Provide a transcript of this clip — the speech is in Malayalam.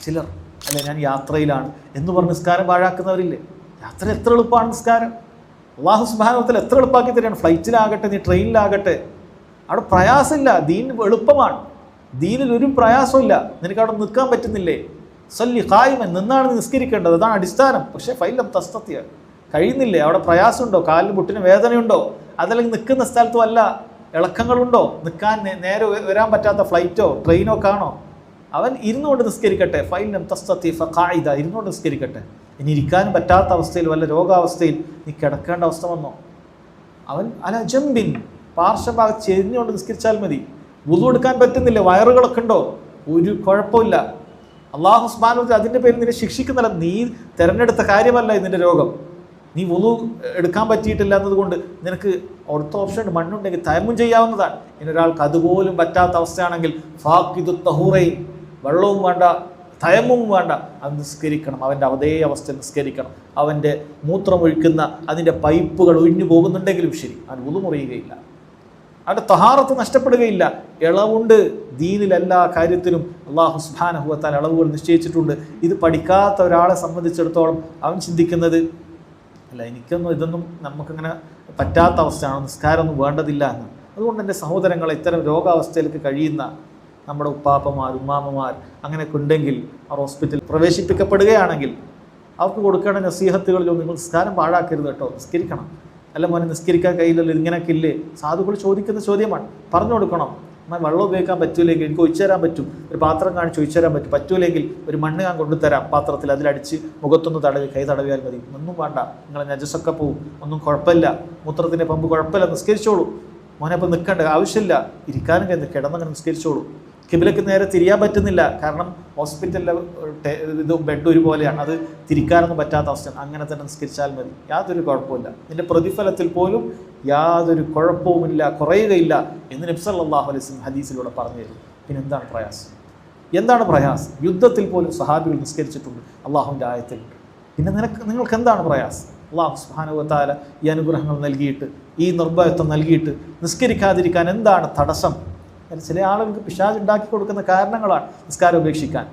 ചിലർ അല്ലെ ഞാൻ യാത്രയിലാണ് എന്ന് പറഞ്ഞ് നിസ്കാരം പാഴാക്കുന്നവരില്ലേ? യാത്ര എത്ര എളുപ്പമാണ് നിസ്കാരം. അള്ളാഹു സുബ്ഹാനഹു വ തആല എത്ര എളുപ്പമാക്കി തരാണ്. ഫ്ലൈറ്റിലാകട്ടെ, നീ ട്രെയിനിലാകട്ടെ, അവിടെ പ്രയാസമില്ല. ദീൻ എളുപ്പമാണ്. ദീനിൽ ഒരു പ്രയാസമില്ല. നിനക്ക് അവിടെ നിൽക്കാൻ പറ്റുന്നില്ലേ? സല്ലി ഖായിമൻ, നിന്നാണ് നിസ്കരിക്കേണ്ടത്, അതാണ് അടിസ്ഥാനം. പക്ഷേ ഫൈലം തസ്തത്തിയ, കഴിയുന്നില്ലേ? അവിടെ പ്രയാസമുണ്ടോ? കാലിന് മുട്ടിന് വേദനയുണ്ടോ? അതല്ലെങ്കിൽ നിൽക്കുന്ന സ്ഥലത്ത് വല്ല ഇളക്കങ്ങളുണ്ടോ? നിൽക്കാൻ നേരെ വരാൻ പറ്റാത്ത ഫ്ലൈറ്റോ ട്രെയിനോ കാണോ? അവൻ ഇരുന്നുകൊണ്ട് നിസ്കരിക്കട്ടെ. ഫൈലം തസ്തത്തി ഫഖായിദ, ഇരുന്നുകൊണ്ട് നിസ്കരിക്കട്ടെ. ഇനി ഇരിക്കാനും പറ്റാത്ത അവസ്ഥയിൽ, വല്ല രോഗാവസ്ഥയിൽ നീ കിടക്കേണ്ട അവസ്ഥ വന്നോ, അവൻ അല ജംബിൻ, പാർശ്വഭാഗം ചെരിഞ്ഞുകൊണ്ട് നിസ്കരിച്ചാൽ മതി. വുളു എടുക്കാൻ പറ്റുന്നില്ല, വയറുകളൊക്കെ ഉണ്ടോ, ഒരു കുഴപ്പമില്ല. അള്ളാഹു സുബ്ഹാനഹു വ തആല അതിൻ്റെ പേരിൽ നിന്നെ ശിക്ഷിക്കുന്നില്ല. നീ തിരഞ്ഞെടുത്ത കാര്യമല്ല ഇതിൻ്റെ രോഗം. നീ വുളു എടുക്കാൻ പറ്റിയിട്ടില്ല എന്നതുകൊണ്ട് നിനക്ക് അടുത്ത ഓപ്ഷൻ മണ്ണുണ്ടെങ്കിൽ തയമ്മും ചെയ്യാവുന്നതാണ്. ഇനി ഒരാൾക്ക് അതുപോലും പറ്റാത്ത അവസ്ഥയാണെങ്കിൽ ഫാഖിദു തഹൂറൈൻ, വെള്ളവും വേണ്ട തയമ്മും വേണ്ട, അത് നിസ്കരിക്കണം. അവൻ്റെ അതേ അവസ്ഥ നിസ്കരിക്കണം. അവൻ്റെ മൂത്രമൊഴിക്കുന്ന അതിൻ്റെ പൈപ്പുകൾ ഒഴിഞ്ഞു പോകുന്നുണ്ടെങ്കിലും ശരി, അവൻ വുളു മുറിയുകയില്ല, അവൻ്റെ തഹാറത്ത് നഷ്ടപ്പെടുകയില്ല. ഇളവുണ്ട് ദീനിൽ, എല്ലാ കാര്യത്തിലും അള്ളാഹു സുബ്ഹാനഹു വ തആല ഇളവുകൾ നിശ്ചയിച്ചിട്ടുണ്ട്. ഇത് പഠിക്കാത്ത ഒരാളെ സംബന്ധിച്ചിടത്തോളം അവൻ ചിന്തിക്കുന്നത് അല്ല, എനിക്കൊന്നും ഇതൊന്നും നമുക്കിങ്ങനെ പറ്റാത്ത അവസ്ഥയാണ്, നിസ്കാരമൊന്നും വേണ്ടതില്ല എന്ന്. അതുകൊണ്ട് എൻ്റെ സഹോദരങ്ങളെ, ഇത്തരം രോഗാവസ്ഥയിലേക്ക് കഴിയുന്ന നമ്മുടെ ഉപ്പാപ്പമാർ, ഉമ്മാമ്മമാർ അങ്ങനെയൊക്കെ ഉണ്ടെങ്കിൽ, അവർ ഹോസ്പിറ്റലിൽ പ്രവേശിപ്പിക്കപ്പെടുകയാണെങ്കിൽ അവർക്ക് കൊടുക്കേണ്ട നസീഹത്തുകളിലും നിങ്ങൾ നിസ്കാരം പാഴാക്കരുത് കേട്ടോ, നിസ്കരിക്കണം. അല്ല മോനെ നിസ്കരിക്കാൻ കഴിയില്ലല്ലോ, ഇങ്ങനെയൊക്കെ ഇല്ലേ? സാധുക്കൾ ചോദിക്കുന്ന ചോദ്യമാണ്, പറഞ്ഞു കൊടുക്കണം. എന്നാൽ വെള്ളം ഉപയോഗിക്കാൻ പറ്റൂലെങ്കിൽ എനിക്ക് ഒഴിച്ചു തരാൻ പറ്റും, ഒരു പാത്രം കാണിച്ച് ഒഴിച്ചു തരാൻ പറ്റും. പറ്റൂലെങ്കിൽ ഒരു മണ്ണ് ഞാൻ കൊണ്ടുതരാം പാത്രത്തിൽ, അതിലടിച്ച് മുഖത്തൊന്ന് തടവി, കൈ തടവിയാൽ മതി. ഒന്നും വേണ്ട, നിങ്ങളെ നജസൊക്കെ പോവും, ഒന്നും കുഴപ്പമില്ല, മൂത്രത്തിൻ്റെ പമ്പ് കുഴപ്പമില്ല, നിസ്കരിച്ചോളൂ മോനെ. അപ്പം നിൽക്കേണ്ട ആവശ്യമില്ല, ഇരിക്കാനും കിടന്നങ്ങനെ നിസ്കരിച്ചോളൂ. കിബിലക്ക് നേരെ തിരിയാൻ പറ്റുന്നില്ല, കാരണം ഹോസ്പിറ്റലിലെ ഇത് ബെഡ് ഒരുപോലെയാണ്, അത് തിരിക്കാനൊന്നും പറ്റാത്ത അവസ്ഥ. അങ്ങനെ തന്നെ നിസ്കരിച്ചാൽ മതി, യാതൊരു കുഴപ്പമില്ല. ഇതിൻ്റെ പ്രതിഫലത്തിൽ പോലും യാതൊരു കുഴപ്പവുമില്ല, കുറയുകയില്ല എന്ന് നബി സല്ലല്ലാഹു അലൈഹി വസല്ലം ഹദീസിലൂടെ പറഞ്ഞു തരും. പിന്നെ എന്താണ് പ്രയാസം? എന്താണ് പ്രയാസം? യുദ്ധത്തിൽ പോലും സഹാബികൾ നിസ്കരിച്ചിട്ടുണ്ട് അള്ളാഹുവിൻ്റെ ആയത്തിൽ. പിന്നെ നിങ്ങൾക്ക് എന്താണ് പ്രയാസം? അള്ളാഹു സുബ്ഹാനഹു വ തആല ഈ അനുഗ്രഹങ്ങൾ നൽകിയിട്ട്, ഈ നിർഭയത്വം നൽകിയിട്ട് നിസ്കരിക്കാതിരിക്കാൻ എന്താണ് തടസ്സം? ചില ആളുകൾക്ക് പിശാച് ഉണ്ടാക്കി കൊടുക്കുന്ന കാരണങ്ങളാണ് നിസ്കാരം ഉപേക്ഷിക്കാൻ.